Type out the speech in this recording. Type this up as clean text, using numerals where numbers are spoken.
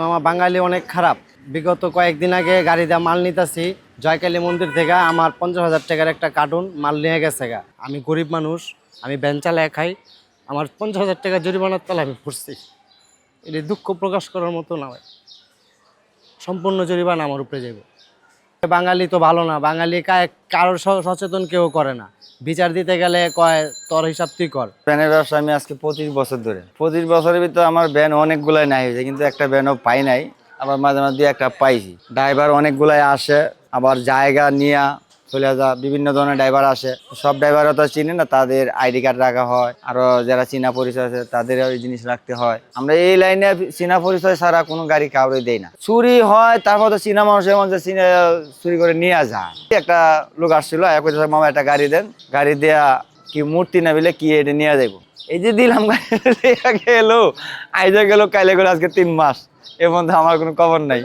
মামা বাঙালি অনেক খারাপ। বিগত কয়েকদিন আগে গাড়িতে মাল নিতেছি জয়কালী মন্দির থেকে, আমার 50,000 টাকার একটা কার্টুন মাল নিয়ে গেছে গা। আমি গরিব মানুষ, আমি ভ্যান চালায় খাই, আমার 50,000 টাকা জরিমানার তলে আমি পড়ছি। এটা দুঃখ প্রকাশ করার মতো না ভাই। সম্পূর্ণ জরিমানা আমার উপরে যাবে। বাঙালি তো ভালো না, বাঙালি কারোর সচেতন কেউ করে না। বিচার দিতে গেলে কয় তোর হিসাব তুই কর। ভ্যানের ব্যবসা আমি আজকে 25 বছর ধরে, 25 বছরের ভিতরে আমার ভ্যান অনেকগুলাই নাই হয়েছে, কিন্তু একটা ভ্যানও পাই নাই। আবার মাঝে মাঝে একটা পাইছি। ড্রাইভার অনেকগুলাই আসে, আবার জায়গা নিয়ে চলে যা, বিভিন্ন ধরনের ড্রাইভার আসে। সব ড্রাইভারও তো চিনি না, তাদের আইডি কার্ড রাখা হয়, আরো যারা চীনা পরিচয় আছে তাদের ওই জিনিস রাখতে হয়। আমরা এই লাইনে চীনা পরিচয় ছাড়া কোনো গাড়ি কাউরে দেই না। চুরি হয়, তারপর তো চীনা মানুষের মধ্যে চীনা চুরি করে নিয়ে যায়। একটা লোক আসছিল, মামা একটা গাড়ি দেন, গাড়ি দেয়া কি মূর্তি না বিলে কি এটা নিয়ে যাবো। এই যে দিলাম গেলো, আইজা গেল, কাইলে গেল, আজকে 3 মাস, এর মধ্যে আমার কোনো খবর নাই।